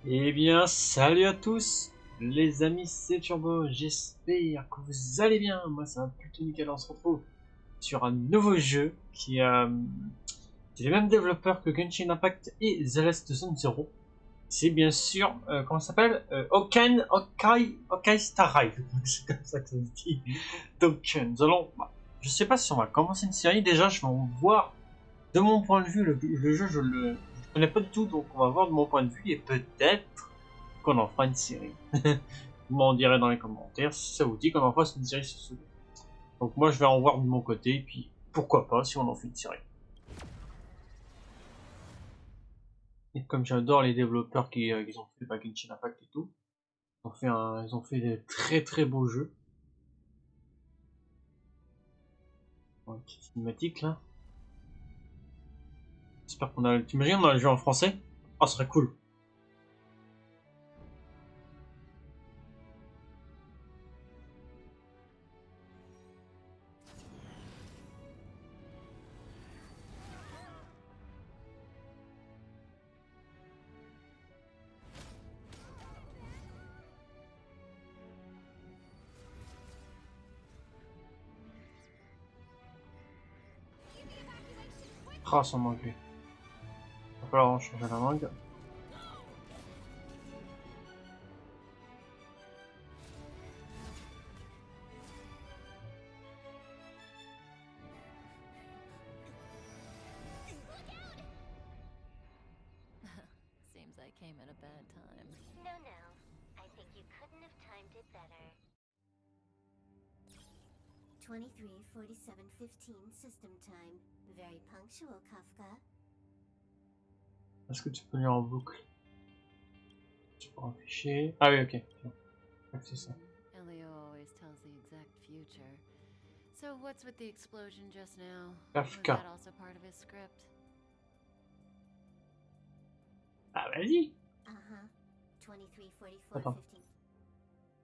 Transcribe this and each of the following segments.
Eh bien, salut à tous, les amis, c'est Turbo, j'espère que vous allez bien. Moi, ça va plutôt nickel. On se retrouve sur un nouveau jeu qui c'est les mêmes développeurs que Genshin Impact et The Last Zone Zero. C'est bien sûr, comment ça s'appelle, Okai Starai, je crois que c'est comme ça que ça se dit. Donc, nous allons, je sais pas si on va commencer une série. Déjà, je vais en voir de mon point de vue le jeu, je le connais pas du tout, donc on va voir de mon point de vue et peut-être qu'on en fera une série. Vous m'en direz dans les commentaires si ça vous dit qu'on en fasse une série sur ce jeu. Donc moi je vais en voir de mon côté, et puis pourquoi pas si on en fait une série. Et comme j'adore les développeurs qui ont fait Genshin Impact et tout, ils ont fait des très très beaux jeux. Bon, une petite cinématique là. J'espère qu'on a... T'imagines on a le jeu en français? Oh, ce serait cool. Ah, son anglais. Il va falloir en changer la langue. Seems I came at a bad time. No. I think you couldn't have timed it better. 23:47:15 system time. Very punctual, Kafka. Est-ce que tu peux lire en boucle? Tu peux afficher. Ah oui, ok. C'est ça. Elio always tells the exact future. So what's with the explosion just now? Kafka. Was that also part of his script? Ah vas-y. Uh-huh. 23:44:15. Attends.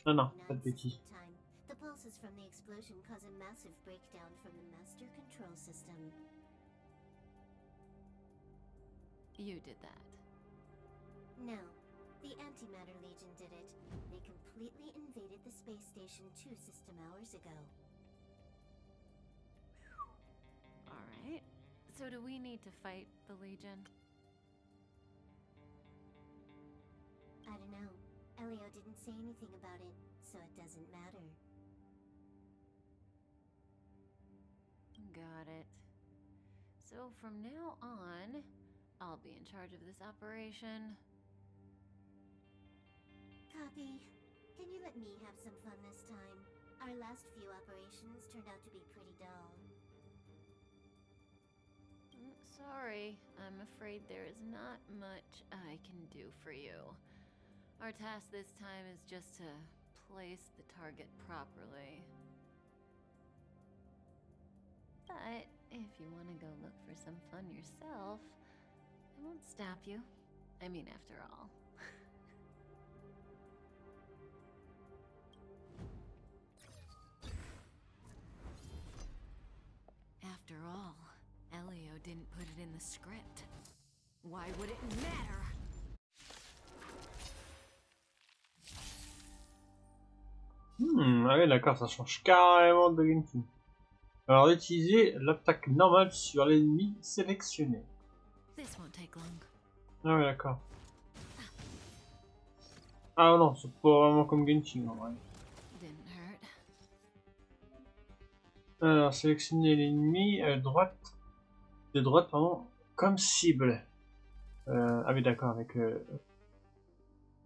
Non, pas de bêtises. Time. The pulses from the explosion cause a massive breakdown from the master control system. You did that. No. The Antimatter Legion did it. They completely invaded the space station 2 system hours ago. Alright. So do we need to fight the Legion? I don't know. Elio didn't say anything about it, so it doesn't matter. Got it. So from now on, I'll be in charge of this operation. Copy. Can you let me have some fun this time? Our last few operations turned out to be pretty dull. Sorry, I'm afraid there is not much I can do for you. Our task this time is just to place the target properly. But if you want to go look for some fun yourself, I won't stop you. I mean, after all. After all, Elio didn't put it in the script. Why would it matter? Ah oui, d'accord, ça change carrément de Genshin. Alors, utiliser l'attaque normale sur l'ennemi sélectionné. This won't take long. Ah oui, d'accord. Ah non, c'est pas vraiment comme Genshin en vrai. Didn't hurt. Alors, sélectionner l'ennemi de droite, pardon, comme cible. Ah oui, d'accord, avec...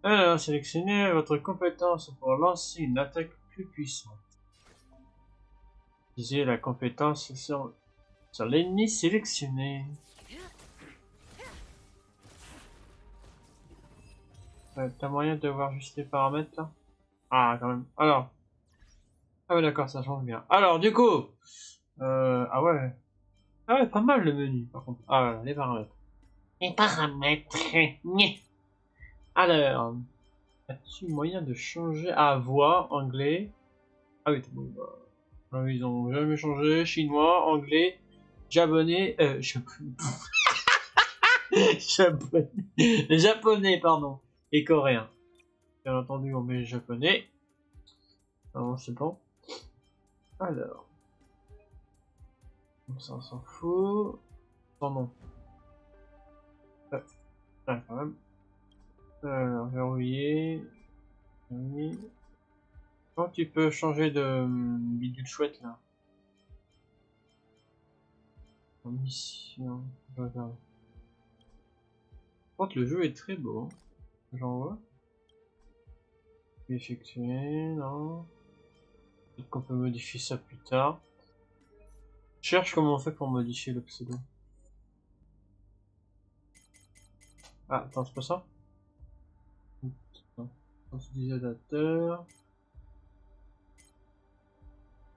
Alors, sélectionnez votre compétence pour lancer une attaque plus puissante. Utilisez la compétence sur l'ennemi sélectionné. T'as moyen de voir juste les paramètres là? Ah, quand même. Alors. Ah ouais, d'accord, ça change bien. Alors, du coup. Ah ouais. Ah ouais, pas mal le menu par contre. Ah voilà, les paramètres. Les paramètres. Alors. As-tu moyen de changer à voix, anglais? Ah oui, bon, bah, ils ont jamais changé. Chinois, anglais, japonais, japonais, japonais, pardon. et coréen. Bien entendu, on met japonais. Non, c'est bon. Alors. Ça, on s'en fout. Non, non. Ah, quand même. Alors, verrouiller. Oui. Quand tu peux changer de bidule chouette là. En mission. Je regarde. Par contre, le jeu est très beau. J'en vois. Effectuer, non. Peut-être qu'on peut modifier ça plus tard. Cherche comment on fait pour modifier le pseudo. Ah, attends, c'est pas ça? Utilisateur.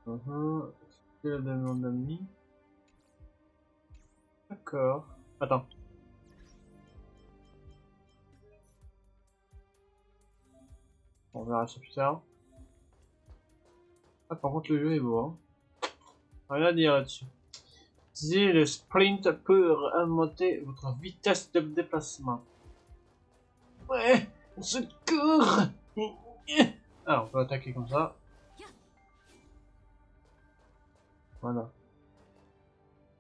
C'est la demande d'amis. D'accord. Attends. On verra ça plus tard. Ah, par contre, le jeu est beau, hein. Rien à dire là-dessus. Utilisez le sprint pour augmenter votre vitesse de déplacement. Ouais, au secours! Ah, on peut attaquer comme ça. Voilà.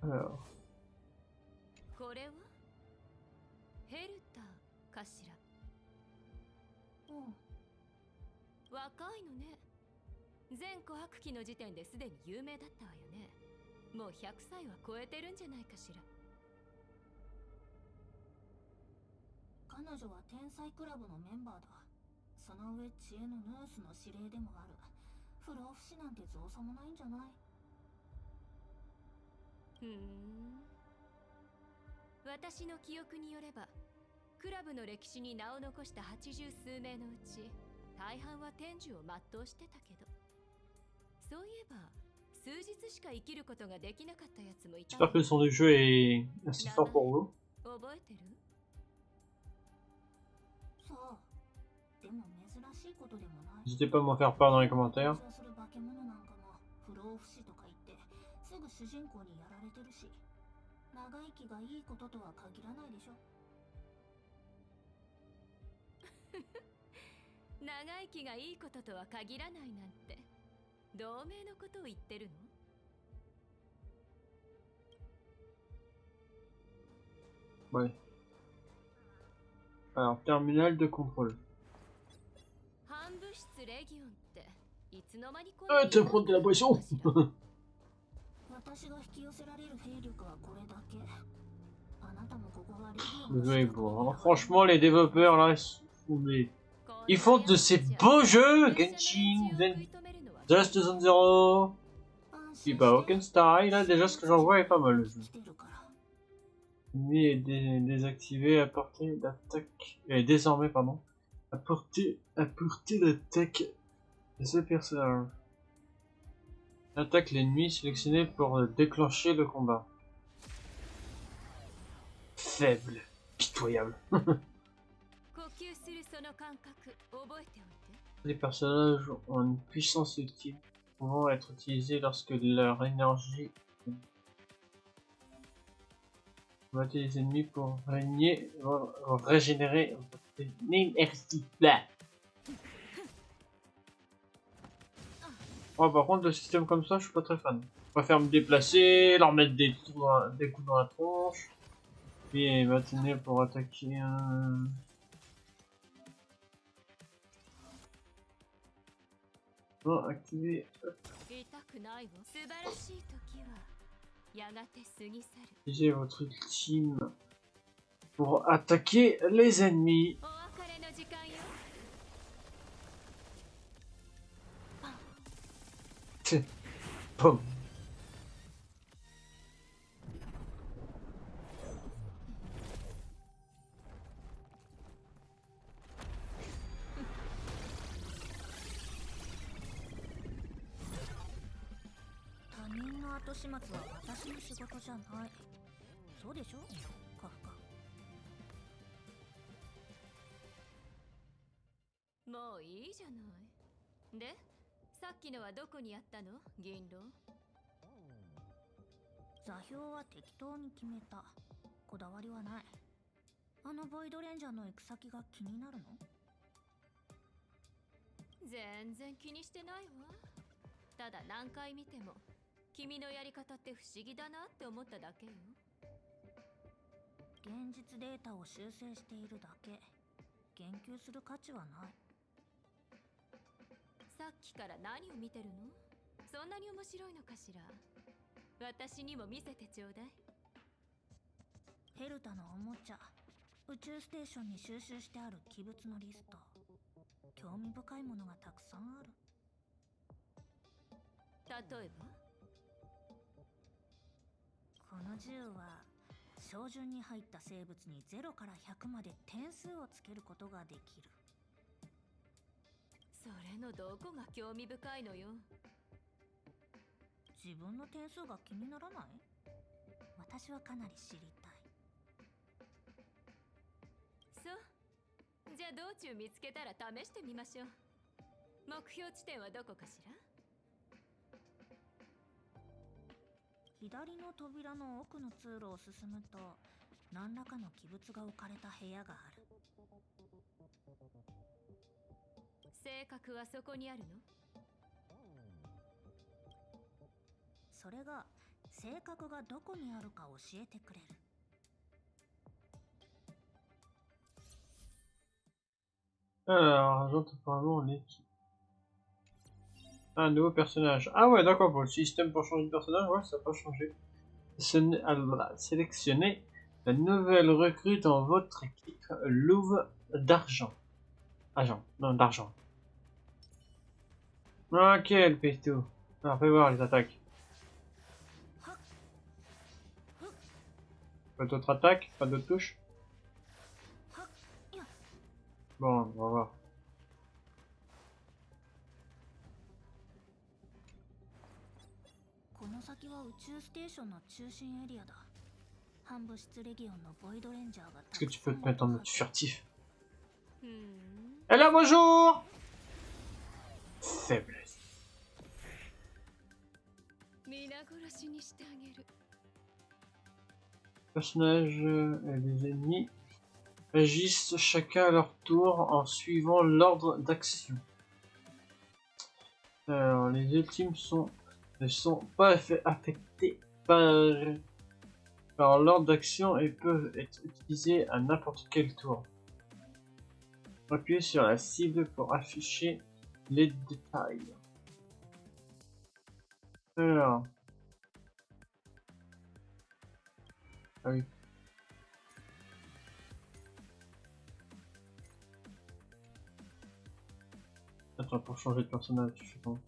Alors. これはヘルタかしら。若いのね。全琥珀期の時点ですでに有名だったわよね。もう100歳は超えてるんじゃないかしら。彼女は天才クラブのメンバーだ。その上知恵のヌースの指令でもある。不老不死なんて造作もないんじゃない？私の記憶によれば、クラブの歴史に名を残した80数名のうち、大半は天寿を全うしてたけど。そういえば、数日しか生きることができなかったやつもいた。 J'espère que le son du jeu est assez fort pour vous. 覚えてる？さあ、でも珍しいことでもない。 N'hésitez pas à m'en faire part dans les commentaires. する化け物なんかも不老不死とか言ってすぐ主人公にやられてるし、長生きがいいこととは限らないでしょ。長生きがいいこととは限らないなんて同盟のことを言ってるの？ Ouais. Alors, terminal de contrôle. 反物質レギオンっていつの間にこん Ah, tu vas prendre de la boisson. 私が引き寄せられる兵力はこれだけ。あなたもここがレギオン Le の jeu est 近く beau, に hein. Franchement, les développeurs là, ils font de ces beaux jeux. Genshin, Just Zone Zero, puis bah, Oaken Style. Là, déjà, ce que j'en vois est pas mal le jeu. Ennemi est désactivé à portée d'attaque. Désormais, pardon. À portée d'attaque de ce personnage. Attaque l'ennemi sélectionné pour déclencher le combat. Faible, pitoyable. Les personnages ont une puissance ultime, pouvant être utilisés lorsque leur énergie combattre les ennemis pour régénérer l'énergie. Oh, par contre, le système comme ça, je suis pas très fan. Je préfère me déplacer, leur mettre des coups dans la tronche, puis m'atteler pour attaquer un... Bon, activer. Utilisez votre ultime pour attaquer les ennemis. Boum. Bon, いいじゃない。で、さっきのはどこにあったの？銀狼。座標は適当に決めた。こだわりはない。あのボイドレンジャーの行く先が気になるの？全然気にしてないわ。ただ何回見ても君のやり方って不思議だなって思っただけよ。現実データを修正しているだけ。言及する価値はない。さっきから何を見てるの？そんなに面白いのかしら。私にも見せてちょうだい。ヘルタのおもちゃ、宇宙ステーションに収集してある器物のリスト。興味深いものがたくさんある。例えば？この銃は照準に入った生物に0から100まで点数をつけることができる。それのどこが興味深いのよ。自分の点数が気にならない？私はかなり知りたい。そう。じゃあ道中見つけたら試してみましょう。目標地点はどこかしら？左の扉の奥の通路を進むと何らかの器物が置かれた部屋がある。性格はそこにあるの？それが性格がどこにあるか教えてくれる。Alors, j'entends vraiment l'équipe. Un nouveau personnage. Ah ouais, d'accord, pour le système pour changer de personnage, ouais, ça n'a pas changé. Alors, voilà, sélectionnez la nouvelle recrue dans votre équipe, Louve d'argent. Agent, non, d'argent. Ok, le péto. Alors, fais voir les attaques. Pas d'autres attaques, pas d'autres touches. Bon, on va voir. この先は宇宙ステーションの中心エリアだ。反物質レギオンのボイドレンジャーが Est-ce que tu peux te mettre en mode furtif? うん。 Hello, bonjour! Faiblesse. 皆殺しにしてあげる。 Personnages et les ennemis agissent chacun à leur tour en suivant l'ordre d'action. Alors, les ultimes ne sont pas affectés par l'ordre d'action et peuvent être utilisés à n'importe quel tour. Appuyez sur la cible pour afficher les détails. Alors. Ah oui. Attends, pour changer de personnage, tu fais comment?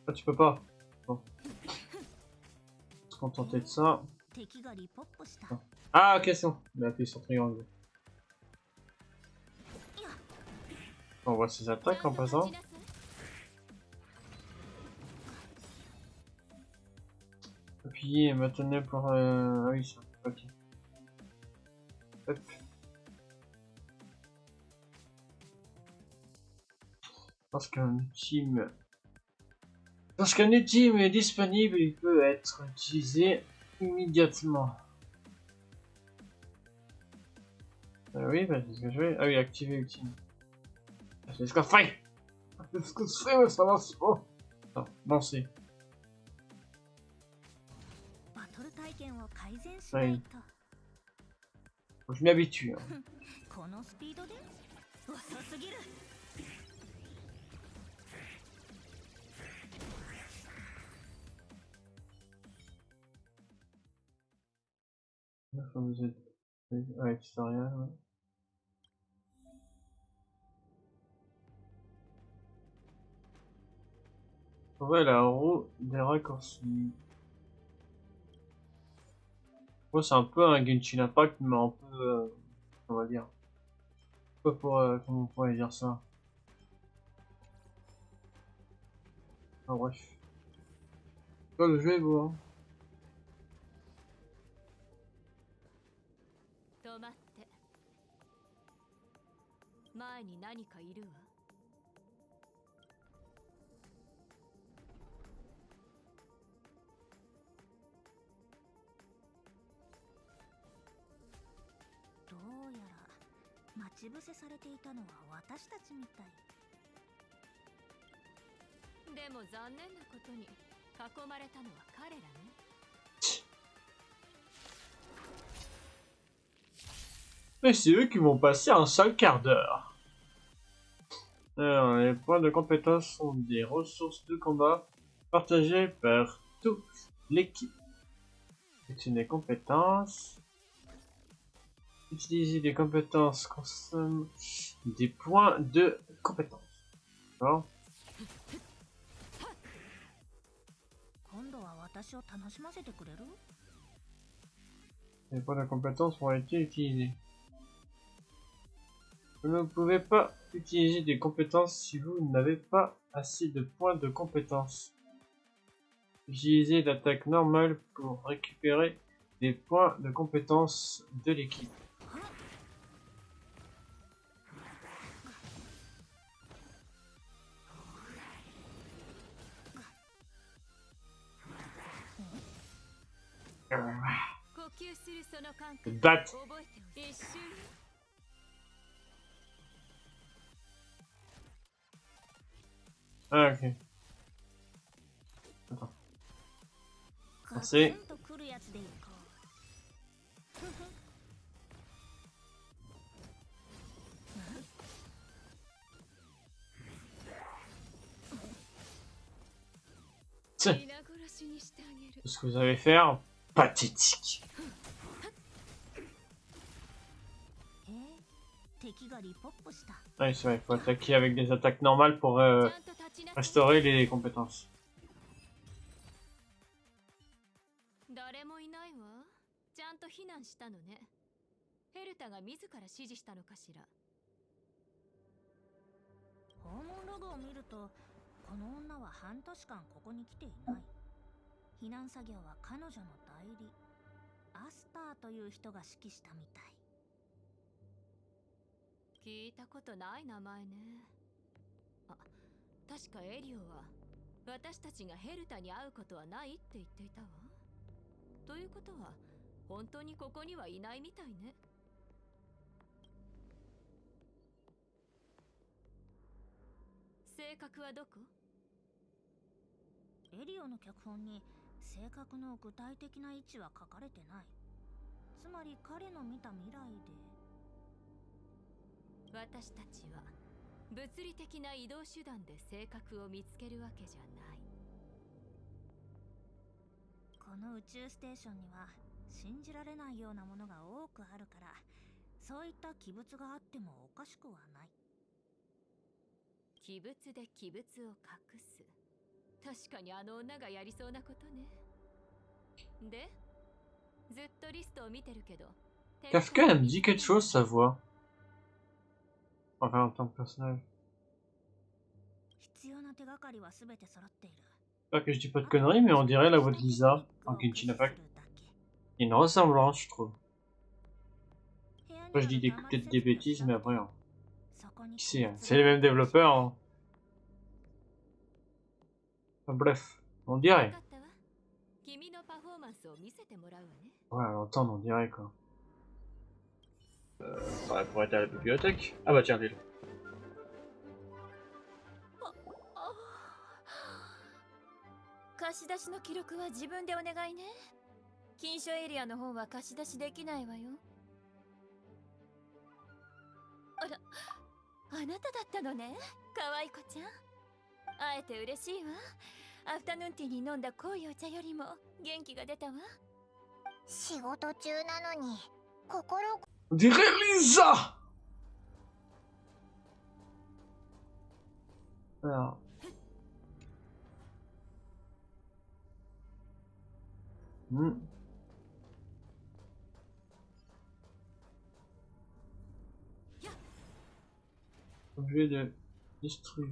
Ah, tu peux pas. Bon. Se contenter de ça. Ah, ok, c'est bon. Il a appuyé sur triangle. On voit ses attaques en passant. Appuyez maintenant pour... Ah oui, ça. Ok. Hop. Lorsqu'un ultime est disponible, il peut être utilisé immédiatement. Oui, bah c'est ce que je vais. Ah oui, activer ultime. C'est ce qu'on fait. C'est ce que je fais, mais ça va pas. Non, lancer. Oui. Faut que je m'y habitue. Hein. Vous êtes... Ouais, tutoriel, ouais. Ouais, la roue des raccourcis. Ouais, c'est un peu un Genshin Impact, mais un peu... on va dire. Pas pour... comment on pourrait dire ça? Ah bref. Oh, le jeu est beau, hein. 止まって。前に何かいるわ。待ち伏せされていたのは私たちみたい。でも残念なことに囲まれたのは彼らね。Mais c'est eux qui vont passer un sale quart d'heure. Alors, les points de compétence sont des ressources de combat partagées par toute l'équipe. Sélectionnez compétences. Utiliser des compétences consomme des points de compétence. D'accord. 今度は私を楽しませてくれる？ Les points de compétence vont être utilisés. Vous ne pouvez pas utiliser des compétences si vous n'avez pas assez de points de compétence. Utilisez l'attaque normale pour récupérer les points de compétence de l'équipe. Bat. Ah, ok. Attends. Merci. Tiens. Tout ce que vous avez faire, pathétique. Ouais, c'est vrai, il faut attaquer avec des attaques normales pour restaurer les compétences. 誰もいないわ。ちゃんと避難したのね。ヘルタが自ら指示したのかしら。訪問ログを見ると、この女は半年間ここに来ていない。避難作業は彼女の代理、アスターという人が指揮したみたい。聞いたことない名前ね。あ、確かエリオは私たちがヘルタに会うことはないって言っていたわ。ということは本当にここにはいないみたいね。性格はどこ？エリオの脚本に性格の具体的な位置は書かれてない。つまり彼の見た未来で。私たちは物理的な移動手段で性格を見つけるわけじゃない。この宇宙ステーションには信じられないようなものが多くあるから、そういった奇物があってもおかしくはない。奇物で奇物を隠す。確かにあの女がやりそうなことね。で、ずっとリストを見てるけど。Kafka, elle me dit quelque chose, sa voix. Enfin, en tant que personnage. Pas que je dis pas de conneries, mais on dirait la voix de Lisa en Genshin Impact. Il y a une ressemblance, je trouve. Après, je dis peut-être des bêtises, mais après, hein. Qui sait, hein. C'est les mêmes développeurs. Hein. Enfin, bref, on dirait. Ouais, à l'entendre, on dirait quoi. Ouais, pour être à la bibliothèque. Ah bah tiens, déjà. 貸し出しの記録は自分でお願いね。禁書エリアの方は貸し出しできないわよ。あら、あなただったのね、可愛い子ちゃん。会えて嬉しいわ。アフタヌーンティーに飲んだ濃いお茶よりも元気が出たわ。仕事中なのに心。On dirait Lisa! Alors. Objet de destruire.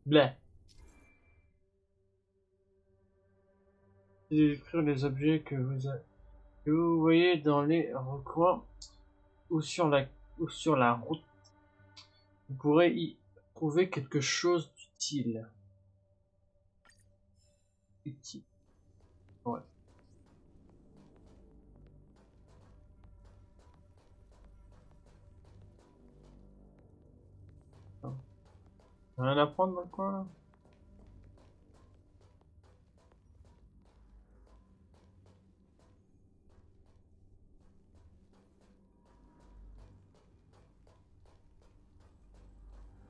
Bleh. Décrire les objets que vous voyez dans les recoins ou sur la route. Vous pourrez y trouver quelque chose d'utile. Ouais. Rien à prendre dans le coin là?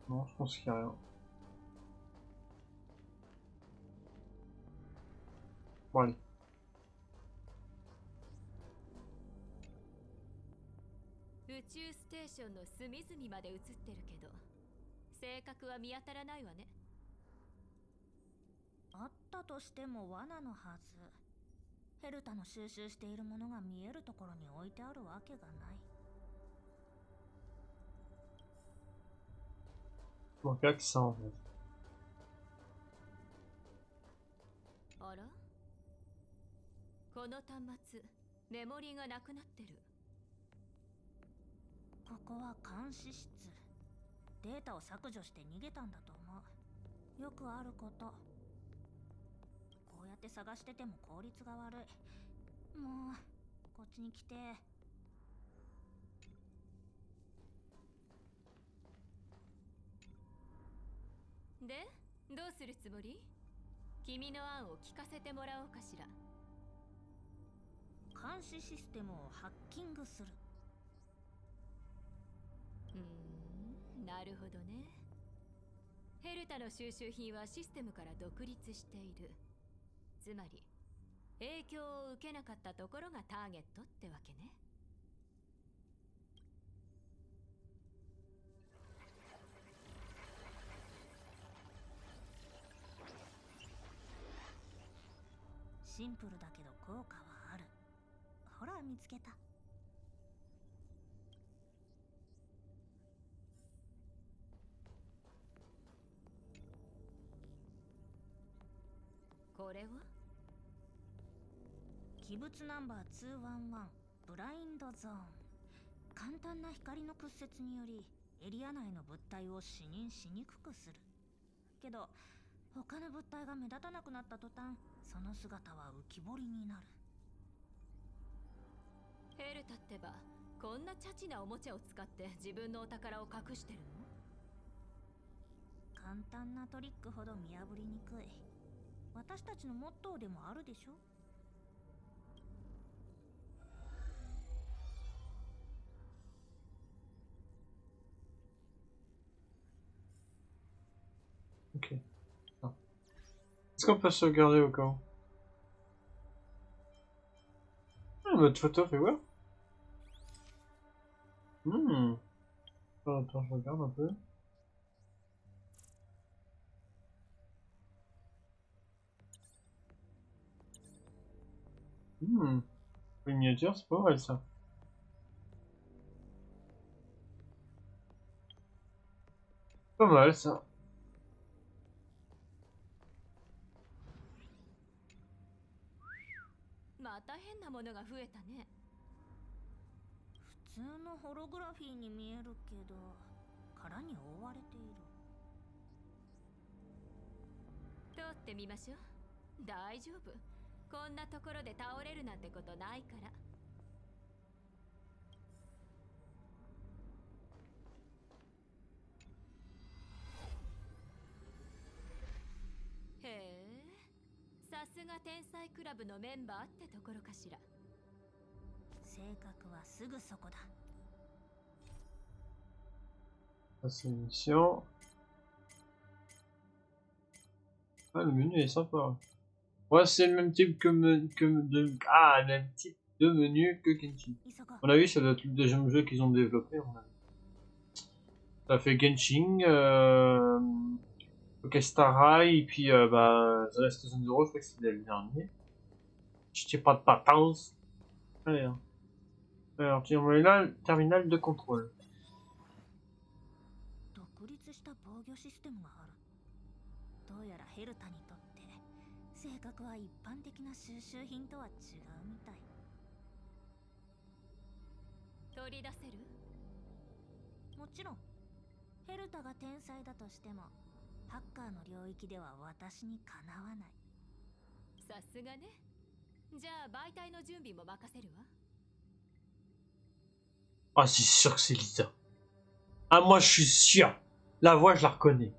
Non, je pense qu'il n'y a rien. Bon, allez.宇宙ステーションの隅々まで映ってるけど、性格は見当たらないわね。あったとしても罠のはず。ヘルタの収集しているものが見えるところに置いてあるわけがない。Bon, que ça en fait. あら、この端末メモリーがなくなってる。ここは監視室。データを削除して逃げたんだと思う。よくあること。こうやって探してても効率が悪い。もうこっちに来て。で、どうするつもり？君の案を聞かせてもらおうかしら。監視システムをハッキングする。なるほどね。ヘルタの収集品はシステムから独立している。つまり影響を受けなかったところがターゲットってわけね。シンプルだけど効果はある。ほら見つけた。これは器物ナンバー211ブラインドゾーン。簡単な光の屈折によりエリア内の物体を視認しにくくする。けど他の物体が目立たなくなった途端、その姿は浮き彫りになる。ヘルタってばこんなチャチなおもちゃを使って自分のお宝を隠してるの？簡単なトリックほど見破りにくい。私たちのモットーでもあるでしょ。Ok. Ah. Est-ce qu'on peut sauvegarder au cas où? Ah, mode photo fait ouais. Attends, je regarde un peu. Miniature, c'est pas mal ça. Pas mal ça. また変なものが増えたね。普通のホログラフィーに見えるけど、殻に覆われている。通ってみましょう。大丈夫。こんなところで倒れるなんてことないから。へえ、さすが天才クラブのメンバーってところかしら。性格はすぐそこだ。C'est une mission. Ah, le menu est sympa. Ouais, c'est le même type le même type de menu que Genshin. On a vu, ça doit être le deuxième jeu qu'ils ont développé. Ça fait Genshin, Orchestrai, et puis bah, The Last of Us, je crois que c'était le dernier. Je sais pas de patence. Allez, hein. Alors, tiens, on est là, le terminal de contrôle. 独立した防御システムがある。どうやらヘルタにとって性格は一般的な収集品とは違うみたい。取り出せる？もちろん。ヘルタが天才だとしてもハッカーの領域では私にかなわない。さすがね。じゃあ媒体の準備も任せるわ。Ah, c'est sûr que c'est Lisa. Ah, moi, je suis sûr. La voix, je la reconnais.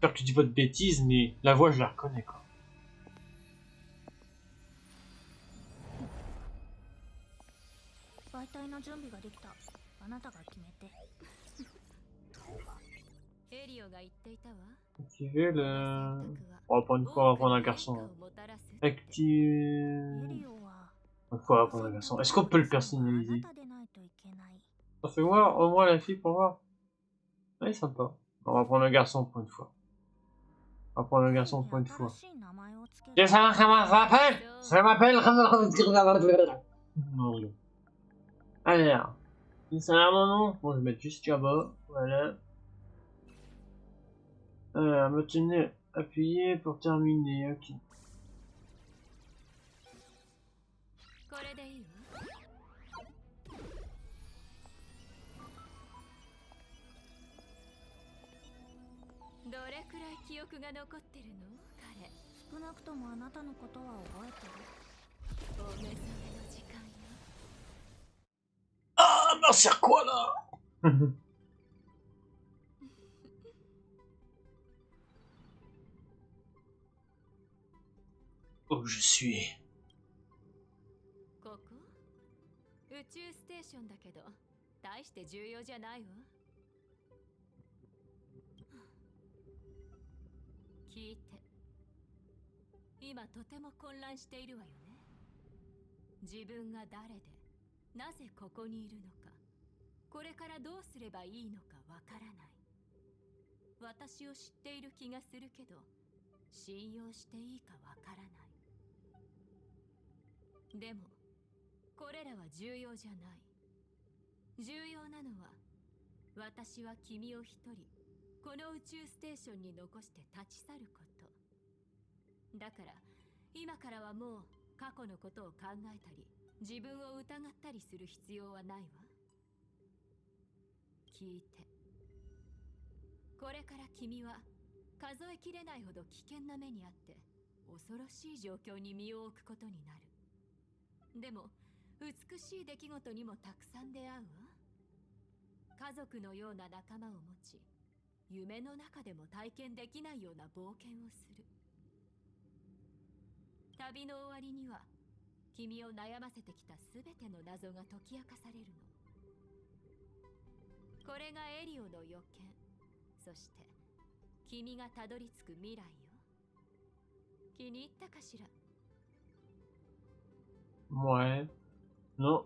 J'espère que je dis pas de bêtises, mais la voix, je la reconnais, quoi. Ok, on va prendre une fois, on va prendre un garçon. Active... Une fois, on va prendre un garçon. Est-ce qu'on peut le personnaliser? On fait voir, au moins la fille pour voir. Ouais, sympa. On va prendre un garçon pour une fois. On va prendre un garçon pour une fois. Je sais pas comment ça s'appelle. Ça m'appelle... Non, non. Alors, c'est un mon nom. Bon, je vais mettre juste Jabba. Voilà. Maintenez appuyé pour terminer. Ok. Ah, m'en sert quoi là? Où je suis? ここ宇宙ステーションだけど大して重要じゃないわ。聞いて、今とても混乱しているわよね。自分が誰でなぜここにいるのか、これからどうすればいいのかわからない。私を知っている気がするけど信用していいかわからない。でもこれらは重要じゃない。重要なのは私は君を一人この宇宙ステーションに残して立ち去ること。だから今からはもう過去のことを考えたり自分を疑ったりする必要はないわ。聞いて、これから君は数えきれないほど危険な目にあって恐ろしい状況に身を置くことになる。でも美しい出来事にもたくさん出会うわ。家族のような仲間を持ち、夢の中でも体験できないような冒険をする。旅の終わりには君を悩ませてきたすべての謎が解き明かされるの。これがエリオの予見、そして君がたどり着く未来よ。気に入ったかしら？ Ouais. Non.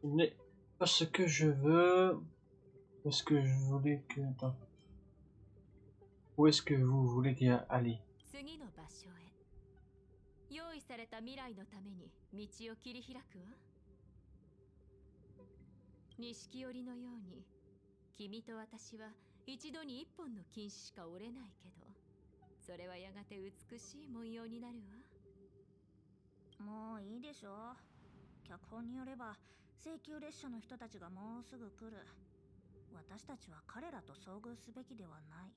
Ce n'est pas ce que je veux. Où est-ce que je voulais que... Attends. Où est-ce que vous voulez aller? 次の場所へ。用意された未来のために道を切り開くわ。錦織のように、君と私は一度に一本の金糸しか折れないけど、それはやがて美しい文様になるわ。もういいでしょう。脚本によれば請求列車の人たちがもうすぐ来る。私たちは彼らと遭遇すべきではない。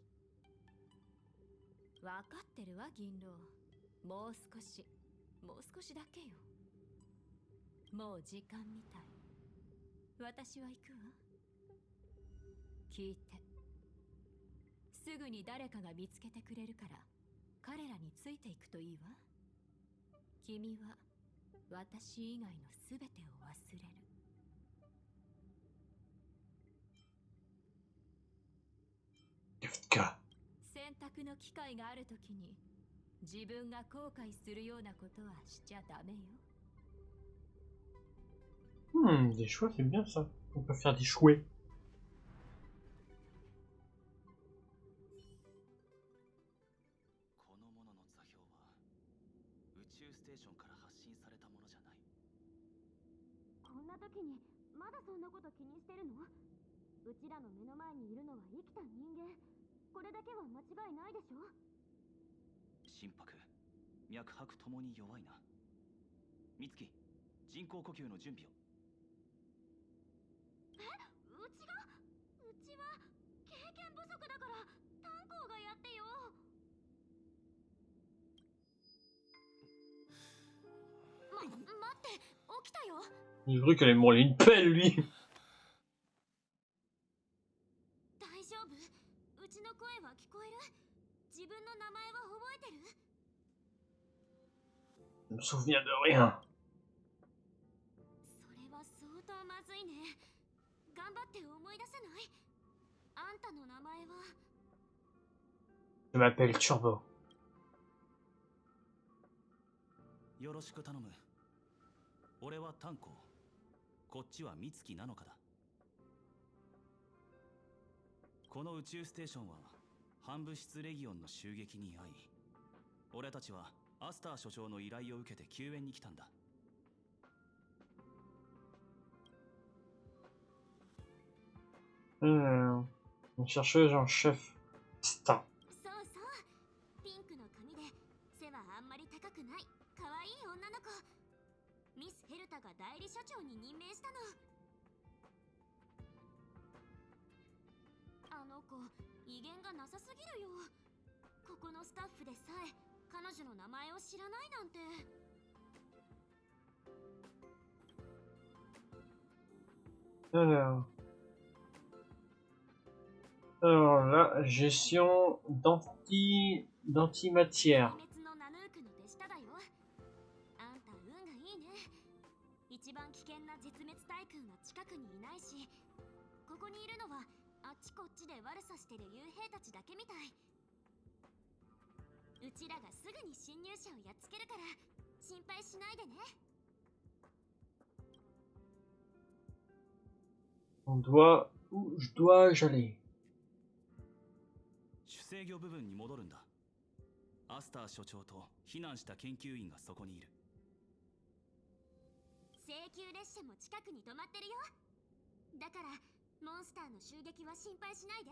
わかってるわ、銀狼。もう少しだけよ。もう時間みたい。私は行くわ。聞いて、すぐに誰かが見つけてくれるから彼らについていくといいわ。君は私以外のすべてを忘れる。選択の機会があるときに自分が後悔するようなことはしちゃダメよ。Des choix, c'est bien ça. On peut faire des chouets. このものの座標は宇宙ステーションから発信されたものじゃない。こんな時にまだそんなこと気にしてるの？うちらの目の前にいるのは生きた人間。これだけは間違いないでしょ？心拍、脈拍ともに弱いな。美月、人工呼吸の準備を。うちは経験不足だから炭鉱がやってよ。待って、起きたよ。J'ai cru qu'elle allait me branler une pelle, lui. 大丈夫？うちの声は聞こえる？自自分の名前は覚えてる？ Je me souviens de rien. それは相当まずいね。頑張って思い出せない？あんたの名前は。 Je m'appelle Turbo. よろしく頼む。俺は炭鉱、こっちは美月なのかだ。この宇宙ステーションは反物質レギオンの襲撃に遭い、俺たちはアスター所長の依頼を受けて救援に来たんだ。Une chercheuse en chef. Star. そうそう、ピンクの髪で背はあんまり高くない可愛い女の子。ミス・ヘルタが代理所長に任命したの。あの子威厳がなさすぎるよ。ここのスタッフでさえ彼女の名前を知らないなんて。Alors la gestion d'antimatière. 鬼滅のナヌークの手下だよ。あんた運がいいね。一番危険な絶滅対空が近くにいないし、ここにいるのはあっちこっちで悪さしてる幽兵たちだけみたい。うちらがすぐに侵入者をやっつけるから心配しないでね。Où je dois-je aller? 主制御部分に戻るんだ。アスター所長と避難した研究員がそこにいる。請求列車も近くに止まってるよ。だからモンスターの襲撃は心配しないで。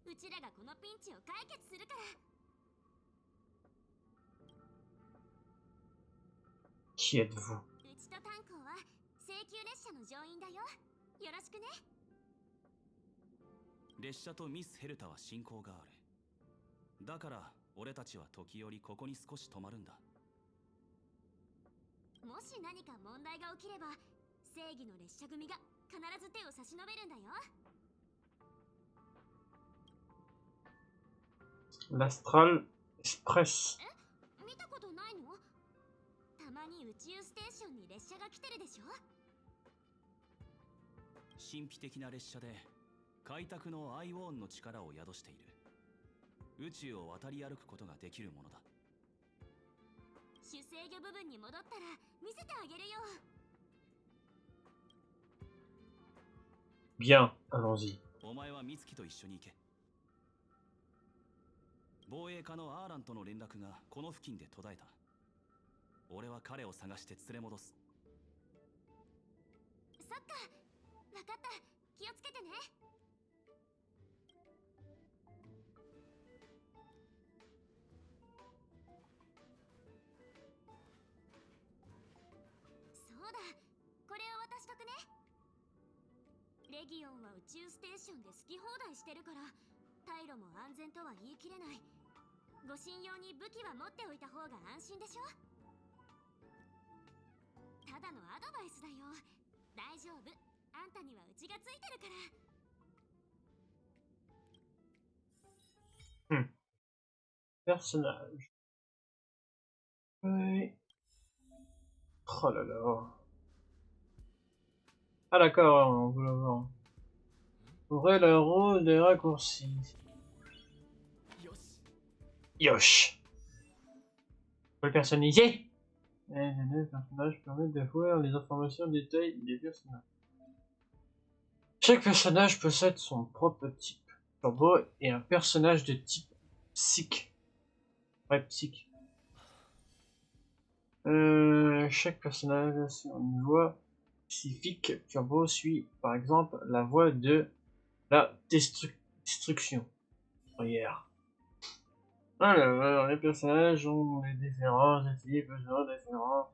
うちらがこのピンチを解決するから。Qui êtes-vous? うちと炭鉱は請求列車の乗員だよ。よろしくね。列車とミス・ヘルタは親交がある。だから俺たちは時折ここに少し止まるんだ。もし何か問題が起きれば正義の列車組が必ず手を差し伸べるんだよ。L'Astral Express. 見たことないの？たまに宇宙ステーションに列車が来てるでしょ。神秘的な列車で開拓のアイウォーンの力を宿している。宇宙を渡り歩くことができるものだ。主制御部分に戻ったら見せてあげるよ。Bien, allons-y. お前は美月と一緒に行け。防衛課のアーランとの連絡がこの付近で途絶えた。俺は彼を探して連れ戻す。そっか、わかった。気をつけてね。そうだ、これを渡しとくね。レギオンは宇宙ステーションで好き放題してるから、退路も安全とは言い切れない。ご信用に武器は持っておいた方が安心でしょ。ただのアドバイスだよ。大丈夫、あんたにはうちがついてるから。Personnage. Oui. Oh là là. Ah d'accord, on peut le voir. Ouvrez la roue des raccourcis. Yosh. Faut le personnaliser. Le personnage permet de voir les informations détaillées des personnages. Chaque personnage possède son propre type. Turbo est un personnage de type psych. Ouais, psych. Chaque personnage a une voix spécifique. Turbo suit par exemple la voix de la destruction. Hier. Alors, les personnages ont des différences, des types différents.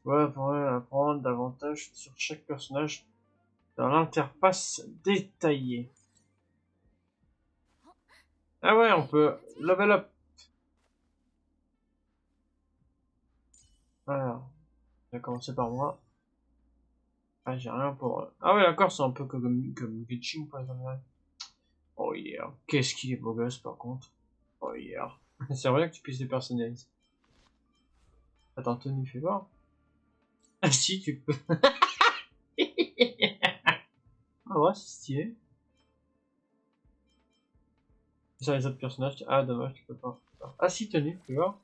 Voilà, pour apprendre davantage sur chaque personnage dans l'interface détaillée. Ah ouais, on peut level up. Alors, on va commencer par moi. Ah, j'ai rien pour... Ah ouais, d'accord, c'est un peu comme glitching, par exemple. Oh yeah, qu'est-ce qu'il est beau gosse, par contre. Oh, hier. C'est vrai que tu puisses les personnaliser. Attends, tenue, fais voir. Ah si, tu peux. Ah ouais, c'est stylé. Sur les autres personnages, ah dommage, tu peux pas. Ah si, tenue, fais voir.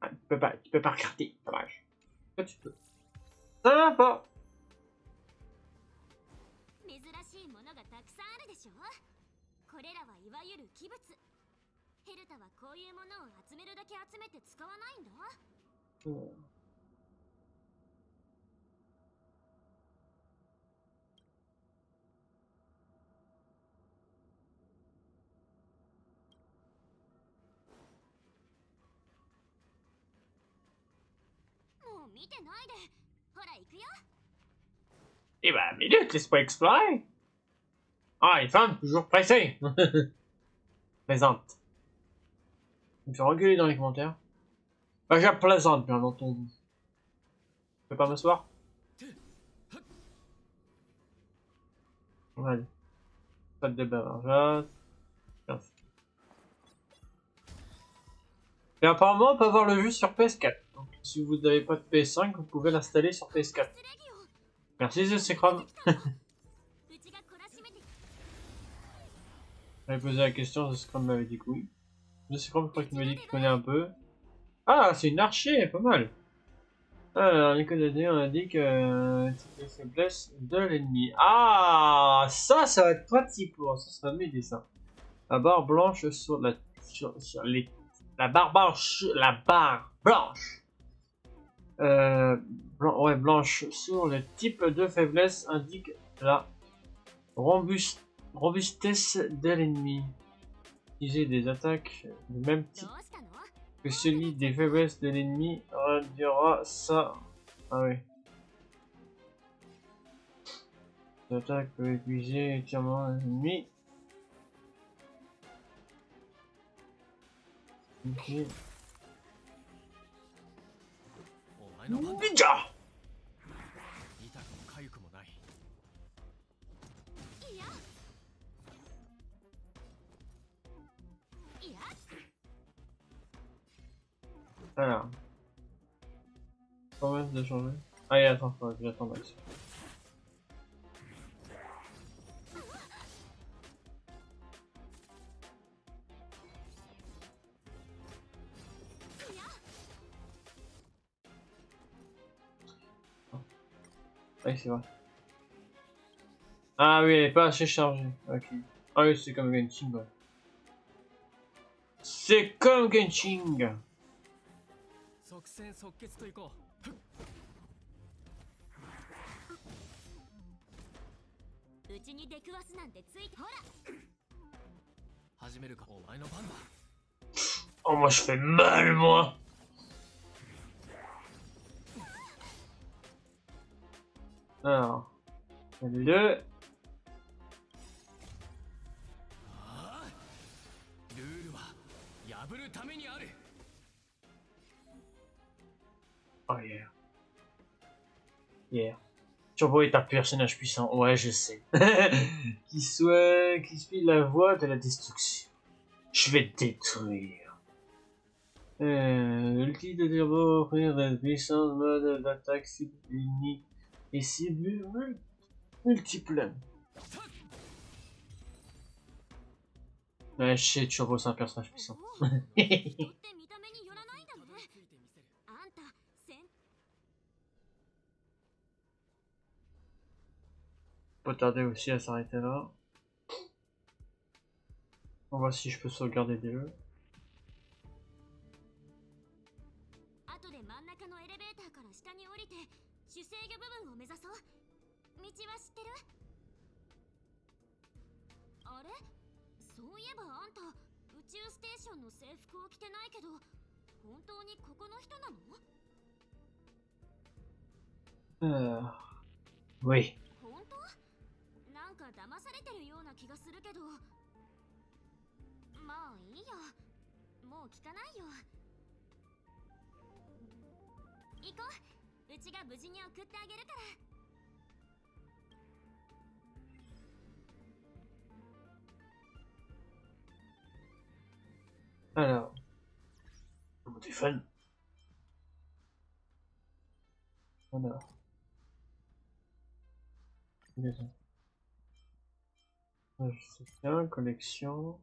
Ah, tu peux pas regarder, dommage. Toi, tu peux. Ça va pas. 珍しいものがたくさんあるでしょ。これらはいわゆる器物。ヘルタはこういうものを集めるだけ集めて使わないんだ。もう見てないで。ほら行くよ。 Eh ben, minute, laisse-moi explorer. Ah, les femmes, toujours pressées. Plaisante. Tu me fais reculer dans les commentaires. Bah, je plaisante, bien entendu. Je peux pas m'asseoir? Allez. Pas de bavardage. Merci. Et apparemment, on peut avoir le jeu sur PS4. Donc, si vous n'avez pas de PS5, vous pouvez l'installer sur PS4. Merci, The Secrom. J'avais posé la question, The Secrom m'avait dit que oui. The Secrom, je crois qu'il m'a dit qu'il connaît un peu. Ah, c'est une archer, pas mal. Alors, les codes AD, on a dit que c'est la faiblesse de l'ennemi. Ah, ça va être pratique pour ça, ça va m'aider ça. La barre blanche sur la barre blanche. Blanche sur le type de faiblesse indique la robustesse de l'ennemi. Utiliser des attaques du même type que celui des faiblesses de l'ennemi réduira ça. Ah oui. L'attaque peut épuiser entièrement l'ennemi. Ok. Ninja! Alors. Promesse de changer. Allez, attends, faut que j'attende là-dessus. Oui, c'est vrai. Ah oui, elle est pas assez chargée. Ok. Ah oui, c'est comme Genshin, ouais. C'est comme Genshin. 即戦即決といこう。うちに出くわすなんてついてほら。始めるか。お前の番だ。 Oh, moi je fais mal, moi. Alors, le. Oh yeah. Yeah. Turbo est un personnage puissant, ouais je sais. qui suit la voie de la destruction. Je vais te détruire. L'outil de Turbo offrir de puissance mode d'attaque unique et cible multiple. Ouais, je sais, Turbo c'est un personnage puissant. Pas tarder aussi à s'arrêter là. On va voir si je peux sauvegarder des jeux. Oui. なんか騙されてるような気がするけど、まあいいや、もう聞かないよ。行こう、うちが無事に送ってあげるから。Alors, mon téléphone. Alors. Je sais bien, collection.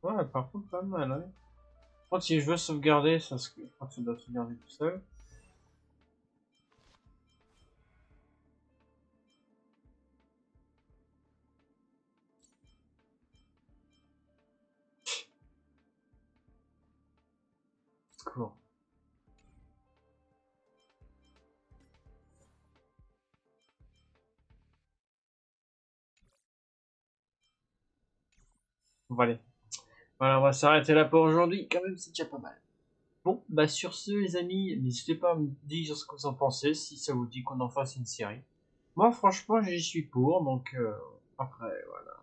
Ouais, par contre, pas mal, hein. Par contre, si je veux sauvegarder, ça, je crois que ça doit sauvegarder tout seul. Cool. Bon, allez. Voilà, on va s'arrêter là pour aujourd'hui. Quand même, c'est déjà pas mal. Bon, bah sur ce, les amis, n'hésitez pas à me dire ce que vous en pensez, si ça vous dit qu'on en fasse une série. Moi, franchement, j'y suis pour, donc après, voilà.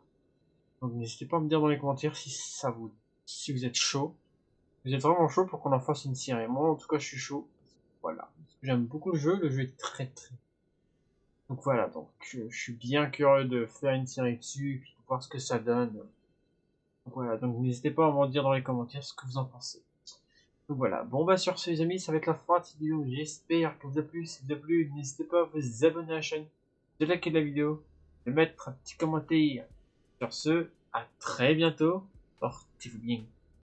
Donc n'hésitez pas à me dire dans les commentaires si vous êtes chaud. Vous êtes vraiment chaud pour qu'on en fasse une série. Moi, en tout cas, je suis chaud. Voilà. Parce que j'aime beaucoup le jeu est très très. Donc voilà, donc je suis bien curieux de faire une série dessus, et puis de voir ce que ça donne. Donc voilà, donc n'hésitez pas à m'en dire dans les commentaires ce que vous en pensez. Donc voilà, bon bah sur ce les amis, ça va être la fin de cette vidéo, j'espère que vous a plu, si vous a plu, n'hésitez pas à vous abonner à la chaîne, de liker la vidéo, de mettre un petit commentaire. Sur ce, à très bientôt, portez-vous bien.